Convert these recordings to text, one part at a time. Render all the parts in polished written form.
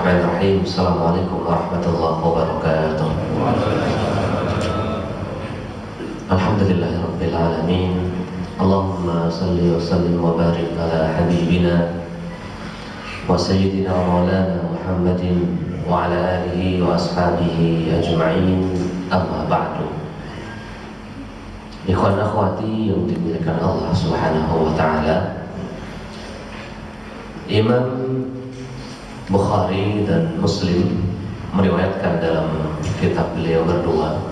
Bismillahirrahmanirrahim. Assalamualaikum warahmatullahi wabarakatuh. Alhamdulillahirabbil alamin. Allahumma salli wa sallim wa barik ala habibina wa sayyidina maulana Muhammadin wa ala alihi wa ashabihi ajma'in. Amma ba'du. Ikhwan akhwati yang dimuliakan Allah Subhanahu wa taala. Imam Bukhari dan Muslim meriwayatkan dalam kitab beliau berdua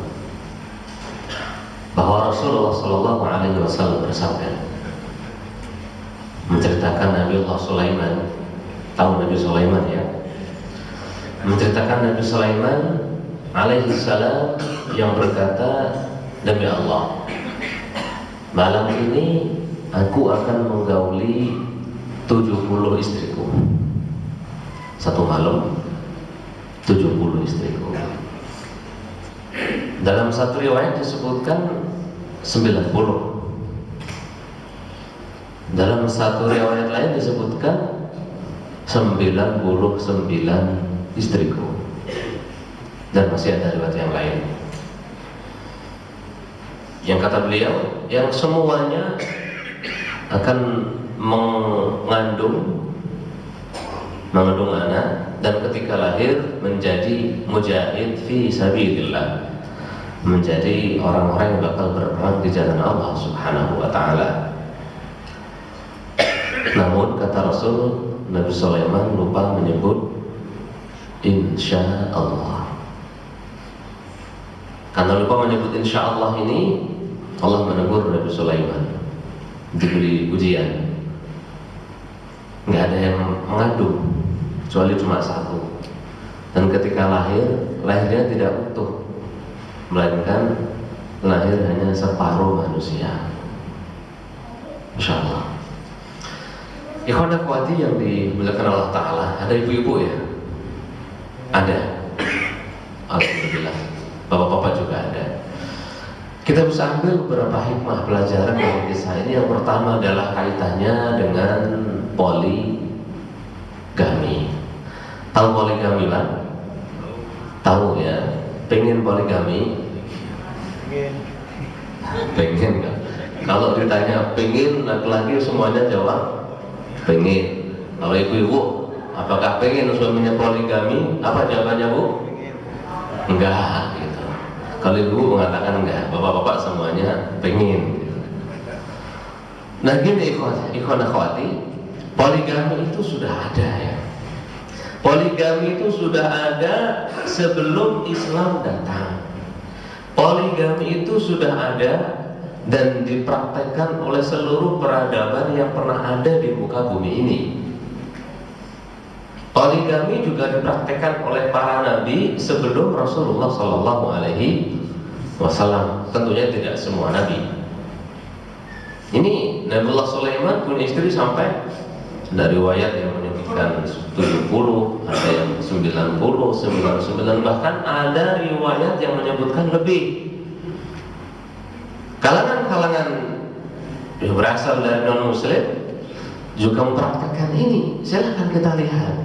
bahwa Rasulullah Shallallahu Alaihi Wasallam bersabda, menceritakan Nabi Allah Sulaiman, tahu Nabi Sulaiman ya, menceritakan Nabi Sulaiman alaihi salam yang berkata, demi Allah, malam ini aku akan menggauli 70 istriku. Satu malam 70 istriku. Dalam satu riwayat disebutkan 90. Dalam satu riwayat lain disebutkan 99 istriku. Dan masih ada riwayat yang lain yang kata beliau, yang semuanya akan mengandung anak, dan ketika lahir menjadi mujahid fi sabilillah, menjadi orang-orang yang bakal berperang di jalan Allah Subhanahu wa taala. Namun kata Rasul, Nabi Sulaiman lupa menyebut insya Allah. Karena lupa menyebut insya Allah ini, Allah menegur Nabi Sulaiman, diberi ujian. Nggak ada yang mengandung kecuali cuma satu, dan ketika lahirnya tidak utuh, melainkan lahir hanya separuh manusia. Insya Allah. Ikhwan akhwati yang dimuliakan Allah Ta'ala, ada ibu-ibu ya? Ada. Alhamdulillah. Bapak-bapak juga ada. Kita bisa ambil beberapa hikmah pelajaran dari kisah ini. Yang pertama adalah kaitannya dengan poligami. Tahu poligami kan? Tahu ya? Pengen poligami? Pengen kan? Kalau ditanya pengen, laki-laki semuanya jawab pengen. Kalau ibu-ibu, apakah pengen suaminya poligami? Apa jawabannya Bu? Enggak gitu. Kalau ibu mengatakan enggak, bapak-bapak semuanya pengen. Nah gini ikhwan akhwati, poligami itu sudah ada ya. Poligami itu sudah ada sebelum Islam datang. Poligami itu sudah ada dan dipraktekkan oleh seluruh peradaban yang pernah ada di muka bumi ini. Poligami juga dipraktekkan oleh para nabi sebelum Rasulullah Sallallahu Alaihi Wasallam. Tentunya tidak semua nabi. Ini Nabiullah Sulaiman punya istri sampai, dari riwayat yang menyebutkan 70, ada yang 90, 99, bahkan ada riwayat yang menyebutkan lebih. Kalangan-kalangan yang berasal dari non-muslim juga mempraktikkan ini. Silahkan kita lihat.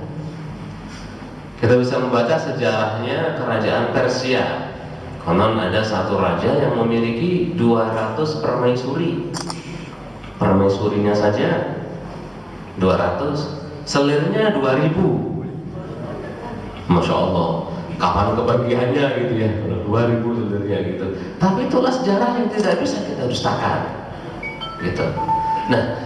Kita bisa membaca sejarahnya kerajaan Persia. Konon ada satu raja yang memiliki 200 permaisuri. Permaisurinya saja 200, selirnya 2000. Masya Allah, kapan kebagiannya gitu ya, 2000 selirnya gitu. Tapi itulah sejarah yang tidak bisa kita dustakan gitu. Nah,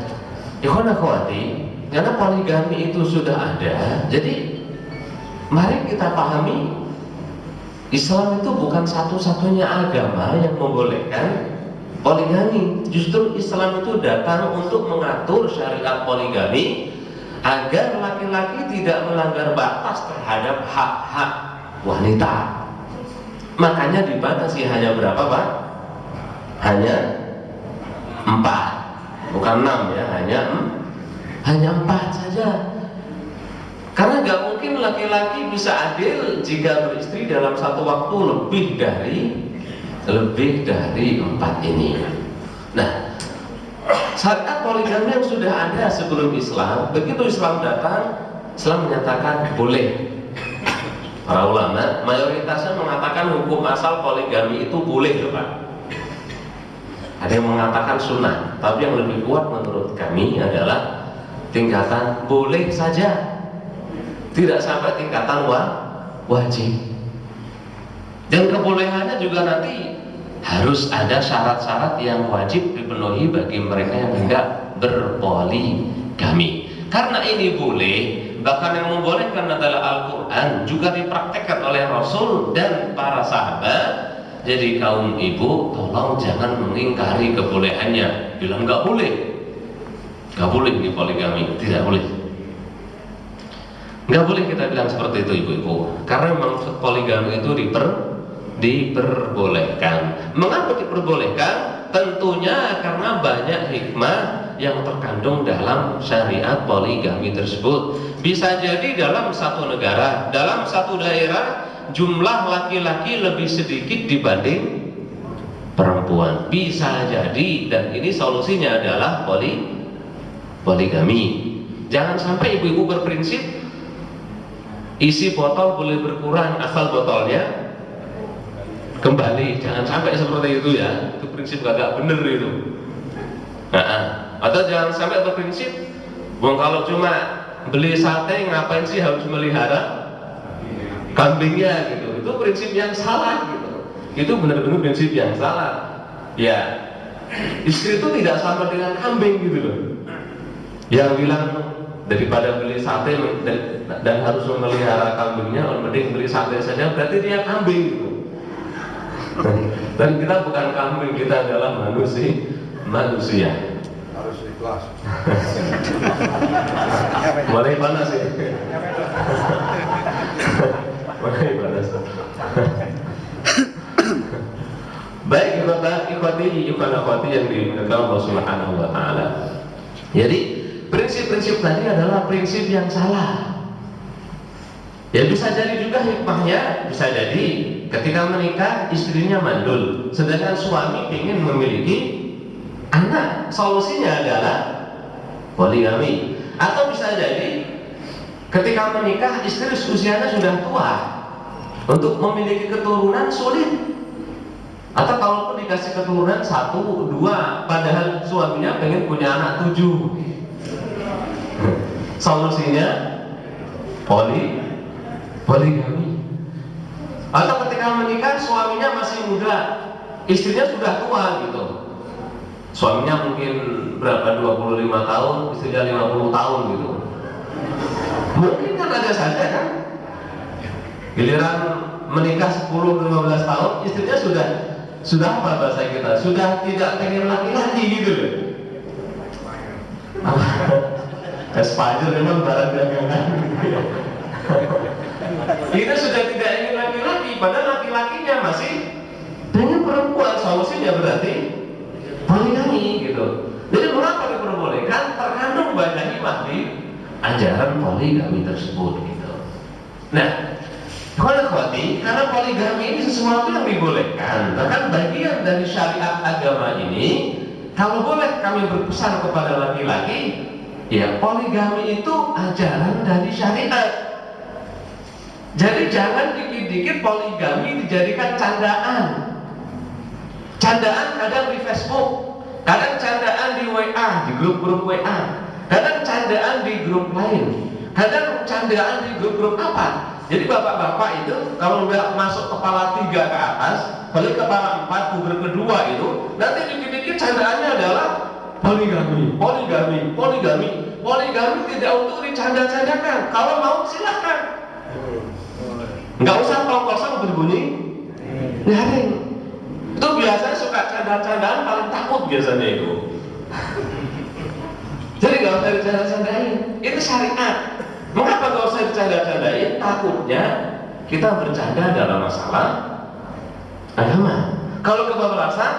ikhwan akhwati, karena poligami itu sudah ada, jadi mari kita pahami, Islam itu bukan satu-satunya agama yang membolehkan poligami. Justru Islam itu datang untuk mengatur syariat poligami agar laki-laki tidak melanggar batas terhadap hak-hak wanita. Makanya dibatasi hanya berapa Pak? Hanya 4, bukan 6 ya, hanya 4 saja. Karena gak mungkin laki-laki bisa adil jika beristri dalam satu waktu lebih dari 4 ini. Nah, syariat poligami yang sudah ada sebelum Islam, begitu Islam datang, Islam menyatakan boleh. Para ulama mayoritasnya mengatakan hukum asal poligami itu boleh loh Pak. Ada yang mengatakan sunnah, tapi yang lebih kuat menurut kami adalah tingkatan boleh saja, tidak sampai tingkatan wajib. Dan kebolehannya juga nanti harus ada syarat-syarat yang wajib dipenuhi bagi mereka yang hendak berpoligami. Karena ini boleh, bahkan yang membolehkan adalah Al-Quran, juga dipraktekkan oleh Rasul dan para sahabat. Jadi kaum ibu, tolong jangan mengingkari kebolehannya. Bilang nggak boleh di poligami, tidak boleh. Nggak boleh kita bilang seperti itu ibu-ibu, karena memang poligami itu diperbolehkan. Mengapa diperbolehkan? Tentunya karena banyak hikmah yang terkandung dalam syariat poligami tersebut. Bisa jadi dalam satu negara, dalam satu daerah, jumlah laki-laki lebih sedikit dibanding perempuan. Bisa jadi, dan ini solusinya adalah poligami. Jangan sampai ibu-ibu berprinsip isi botol boleh berkurang asal botolnya kembali. Jangan sampai seperti itu ya. Itu prinsip gak bener itu. Atau jangan sampai berprinsip, kalau cuma beli sate ngapain sih harus melihara kambingnya gitu. Itu prinsip yang salah gitu. Itu benar-benar prinsip yang salah. Ya, istri itu tidak sama dengan kambing gitu loh. Yang bilang daripada beli sate dan harus memelihara kambingnya, mending beli sate saja, berarti dia kambing gitu. Dan kita bukan kambing, kita adalah manusia. Harus ikhlas. Mulai panas ya. Baik ikhwati yang dimuliakan Allah Subhanahu wa taala. Jadi prinsip-prinsip tadi adalah prinsip yang salah. Ya bisa jadi juga hikmahnya, bisa jadi ketika menikah istrinya mandul, sedangkan suami ingin memiliki anak, solusinya adalah poligami. Atau bisa jadi ketika menikah istri usianya sudah tua, untuk memiliki keturunan sulit. Atau kalaupun dikasih keturunan 1, 2, padahal suaminya pengen punya anak 7. Solusinya poligami. Atau ketika menikah suaminya masih muda, istrinya sudah tua gitu. Suaminya mungkin berapa, 25 tahun, istrinya 50 tahun gitu. Mungkin kan ada saja kan, giliran menikah 10-15 tahun, istrinya sudah apa bahasa kita? Sudah tidak pengen laki-laki gitu loh. Espajer memang barang dagangan gitu ya. Kita sudah tidak ingin laki-laki, padahal laki-lakinya masih pengen perempuan. Solusinya berarti poligami gitu. Jadi mengapa diperbolehkan? Terkandung banyak hikmah di ajaran poligami tersebut gitu. Nah, ikhwati, karena poligami ini sesuatu yang dibolehkan, bahkan bagian dari syariat agama ini. Kalau boleh kami berpesan kepada laki-laki, ya poligami itu ajaran dari syariat. Jadi jangan dikit-dikit poligami dijadikan candaan. Candaan kadang di Facebook, kadang candaan di WA, di grup-grup WA, kadang candaan di grup lain, kadang candaan di grup-grup apa. Jadi bapak-bapak itu kalau udah masuk kepala 3 ke atas, balik kepala 4, puber kedua itu, nanti dikit-dikit candaannya adalah poligami. Poligami tidak untuk dicanda-candakan. Kalau mau silakan. Nggak usah kosong berbunyi nyaring. Itu biasanya suka canda-candaan paling takut biasanya itu. Jadi nggak usah dicanda-candain. Itu syariat. Mengapa nggak usah dicanda-candain? Takutnya kita bercanda dalam masalah agama. Kalau kebablasan,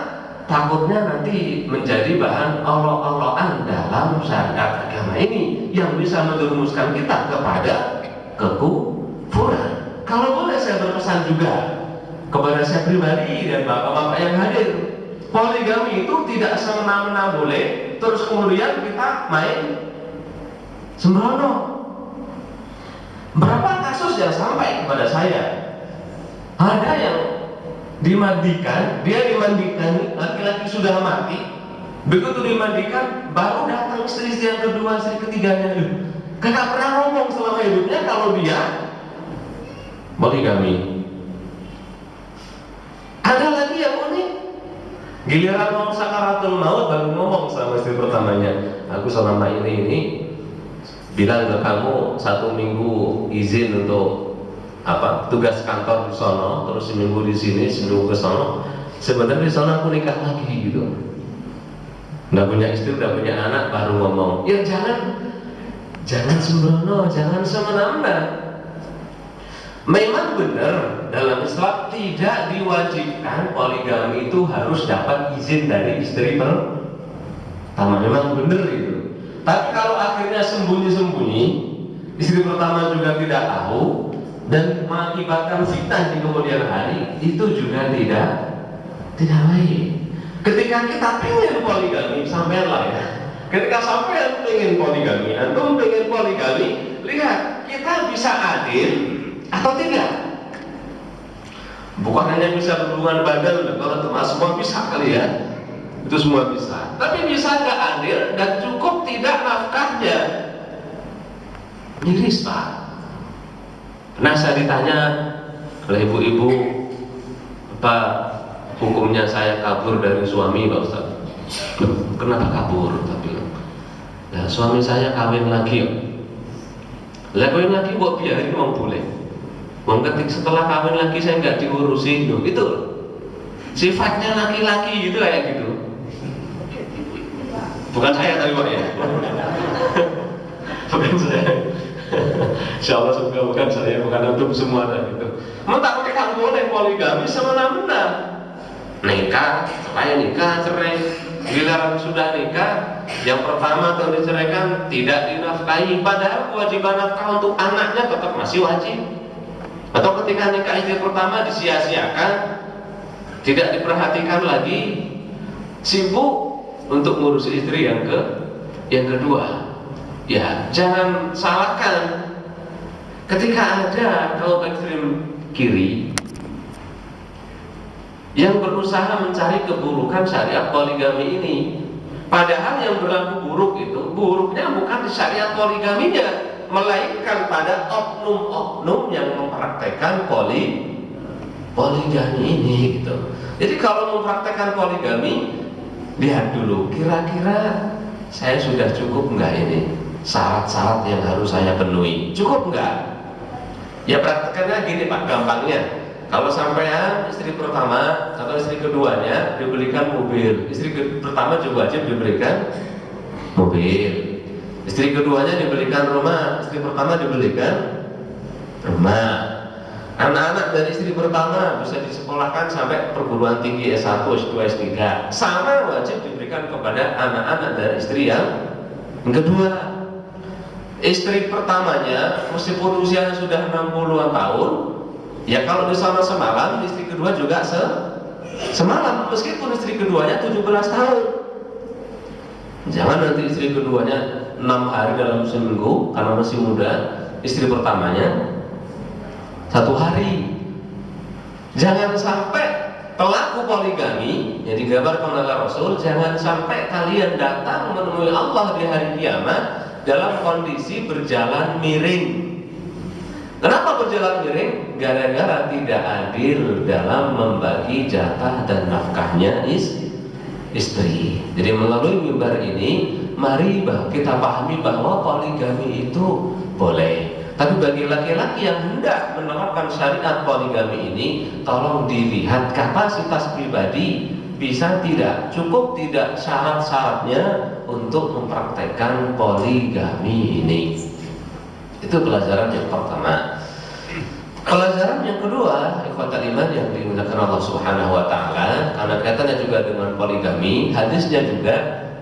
takutnya nanti menjadi bahan olok-olokan dalam syariat agama ini yang bisa menjerumuskan kita kepada kekufuran. Kalau boleh saya berpesan juga kepada saya pribadi dan bapak-bapak yang hadir, poligami itu tidak semena-mena boleh, terus kemudian kita main sembrono. Berapa kasus yang sampai kepada saya Ada yang dimandikan, dia dimandikan, laki-laki sudah mati, begitu dimandikan baru datang istri yang kedua, istri ketiganya. Kakak pernah ngomong selama hidupnya kalau dia poligami. Ada lagi yang unik, giliran mau sakaratul maut baru ngomong sama istri pertamanya, aku selama ini bilang ke kamu 1 minggu izin untuk tugas kantor di sono, terus seminggu di sini, seminggu ke sono. Sebenarnya di sono aku nikah lagi gitu. Nggak punya istri, udah punya anak, baru ngomong. Ya jangan sembrono, jangan semena-mena. Memang benar dalam Islam tidak diwajibkan poligami itu harus dapat izin dari istri pertama. Memang benar itu. Tapi kalau akhirnya sembunyi-sembunyi, istri pertama juga tidak tahu, dan mengakibatkan fitnah di kemudian hari, itu juga tidak baik. Ketika kita pengen poligami, sampailah ya. Ketika sampai pengen poligami, antum pengen poligami, lihat kita bisa adil atau tidak. Bukan hanya bisa berhubungan badan, kalau itu semua bisa kali ya. Itu semua bisa. Tapi bisa nggak adil dan cukup tidak nafkahnya. Miris Pak. Nah, saya ditanya oleh ibu-ibu, apa hukumnya saya kabur dari suami, Pak Ustaz? Kenapa kabur? Tapi ya, suami saya kawin lagi. Kawin lagi buat biarin mau boleh. Ketik setelah kawin lagi saya nggak diurusin, itu sifatnya laki-laki gitu kayak gitu. Bukan saya tapi Pak ya. Bukan saya. Insya Allah semoga bukan saya, bukan antum semua gitu. Mentang kita boleh poligami semena-mena, nikah, cerai. Giliran sudah nikah, yang pertama kalau diceraikan tidak dinafkahi, padahal kewajiban nafkah untuk anaknya tetap masih wajib. Atau ketika nikah istri pertama disia-siakan, tidak diperhatikan lagi, sibuk untuk ngurus istri yang kedua. Ya, jangan salahkan ketika ada kaum ekstrem kiri yang berusaha mencari keburukan syariat poligami ini. Padahal yang berlaku buruk itu buruknya bukan di syariat poligaminya, melainkan pada oknum-oknum yang mempraktekkan poligami ini gitu. Jadi kalau mempraktekkan poligami, lihat dulu kira-kira saya sudah cukup enggak ini syarat-syarat yang harus saya penuhi, cukup enggak? Ya praktekannya gini Pak, gampangnya kalau sampean istri pertama atau istri keduanya diberikan mobil, istri pertama juga wajib diberikan mobil, istri keduanya diberikan rumah, istri pertama diberikan rumah. Anak-anak dari istri pertama bisa disekolahkan sampai perguruan tinggi S1, S2, S3. Sama wajib diberikan kepada anak-anak dari istri yang kedua. Istri pertamanya meskipun usianya sudah 60-an tahun, ya kalau di sana semalam, istri kedua juga semalam meskipun istri keduanya 17 tahun. Jangan nanti istri keduanya 6 hari dalam seminggu karena masih muda, istri pertamanya 1 hari. Jangan sampai pelaku poligami yang digambarkan oleh Rasul, jangan sampai kalian datang menemui Allah di hari kiamat dalam kondisi berjalan miring. Kenapa berjalan miring? Gara-gara tidak adil dalam membagi jatah dan nafkahnya istri. Jadi melalui mimbar ini, mari kita pahami bahwa poligami itu boleh. Tapi bagi laki-laki yang hendak menerapkan syariat poligami ini, tolong dilihat kapasitas pribadi, bisa tidak, cukup tidak syarat-syaratnya untuk mempraktekkan poligami ini. Itu pelajaran yang pertama. Pelajaran yang kedua, ikhwatal iman yang dimuliakan Allah Subhanahu wa taala, karena kaitannya juga dengan poligami, hadisnya juga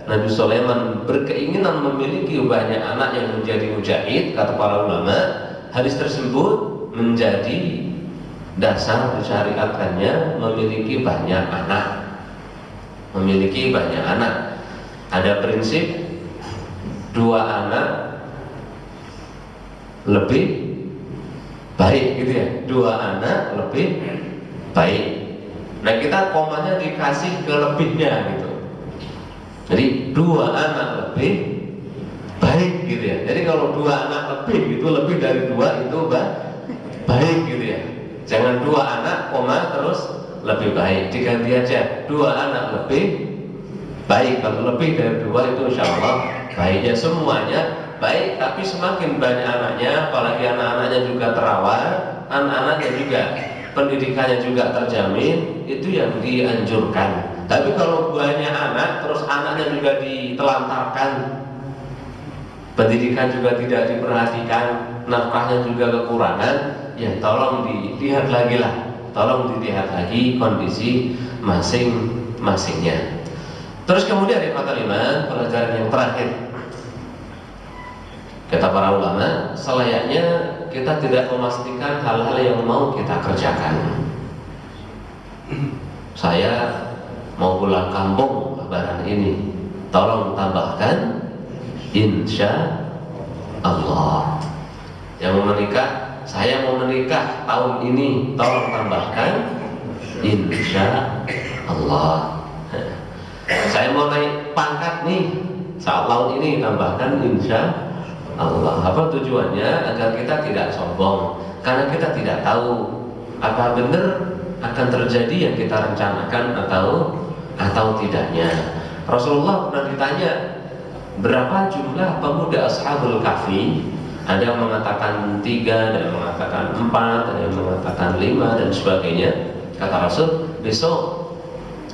Nabi Sulaiman berkeinginan memiliki banyak anak yang menjadi mujahid, kata para ulama. Hadis tersebut menjadi dasar disyariatkannya memiliki banyak anak. Memiliki banyak anak. Ada prinsip 2 anak lebih baik gitu ya, 2 anak lebih baik. Nah kita komanya dikasih ke lebihnya gitu. Jadi 2 anak lebih baik gitu ya. Jadi kalau 2 anak lebih itu lebih dari 2 itu baik gitu ya. Jangan 2 anak koma terus lebih baik, diganti aja 2 anak lebih baik. Kalau lebih dari 2 itu insya Allah baiknya semuanya baik. Tapi semakin banyak anaknya, apalagi anak-anaknya juga terawat, anak-anaknya juga pendidikannya juga terjamin, itu yang dianjurkan. Tapi kalau banyak anak terus anaknya juga ditelantarkan, pendidikan juga tidak diperhatikan, nafkahnya juga kekurangan, ya tolong dilihat lagi lah, tolong dilihat lagi kondisi masing-masingnya. Terus kemudian yang kelima, pelajaran yang terakhir, kata para ulama, selayaknya kita tidak memastikan hal-hal yang mau kita kerjakan. Saya mau pulang kampung lebaran ini, tolong tambahkan insya Allah. Yang mau menikah, saya mau menikah tahun ini, tolong tambahkan insya Allah. Saya mau naik pangkat nih saat tahun ini, tambahkan insya Allah. Apa tujuannya? Agar kita tidak sombong, karena kita tidak tahu apa benar akan terjadi yang kita rencanakan atau tidaknya. Rasulullah pernah ditanya berapa jumlah pemuda Ashabul Kahfi. Ada yang mengatakan 3, ada yang mengatakan 4, ada yang mengatakan 5 dan sebagainya. Kata Rasul,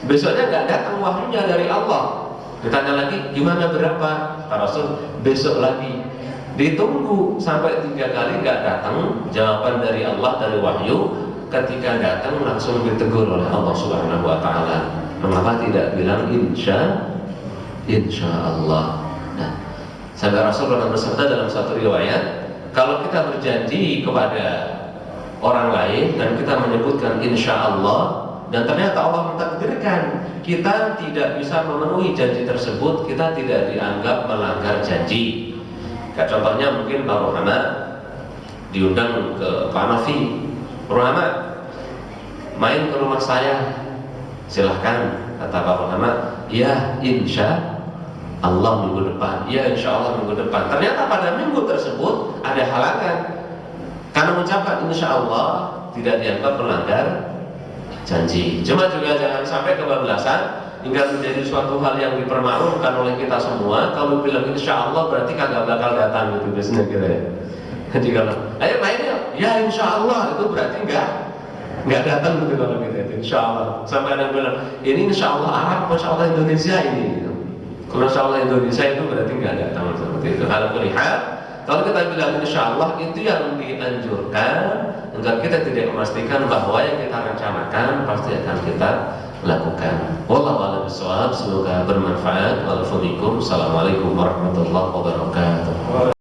besoknya nggak datang wahyunya dari Allah. Ditanya lagi, gimana berapa? Kata Rasul, besok lagi. Ditunggu sampai 3 kali nggak datang jawaban dari Allah, dari wahyu. Ketika datang langsung ditegur oleh Allah Subhanahu wa Ta'ala. Mengapa tidak bilang insya Allah? Nah, sampai Rasul pernah bersabda dalam satu riwayat, kalau kita berjanji kepada orang lain dan kita menyebutkan insya Allah, dan ternyata Allah mentakdirkan kita tidak bisa memenuhi janji tersebut, kita tidak dianggap melanggar janji. Kayak contohnya mungkin Pak Muhammad diundang ke Pak Nafi, Muhammad main ke rumah saya, silahkan. Kata Pak Muhammad, ya insya Allah minggu depan, ya insya Allah minggu depan. Ternyata pada minggu tersebut ada halangan, karena mengucapkan insya Allah tidak dianggap melanggar janji. Cuma juga jangan sampai kebablasan hingga menjadi suatu hal yang dipermalukan oleh kita semua. Kalau bilang insya Allah berarti kagak bakal datang gitu biasanya gitu ya. Jadi kalau ayo main ya insya Allah, itu berarti nggak datang gitu kalau gitu. Insya Allah. Sampai ada yang bilang ini insya Allah Arab, insya Allah Indonesia ini. Gitu. Kalau insya Allah Indonesia itu berarti nggak datang seperti itu. Kalau melihat, kalau kita bilang insya Allah itu yang dianjurkan, agar kita tidak memastikan bahwa yang kita rencanakan pasti akan kita lakukan. Wallahu a'lam bishawab. Semoga bermanfaat. Assalamualaikum warahmatullahi wabarakatuh.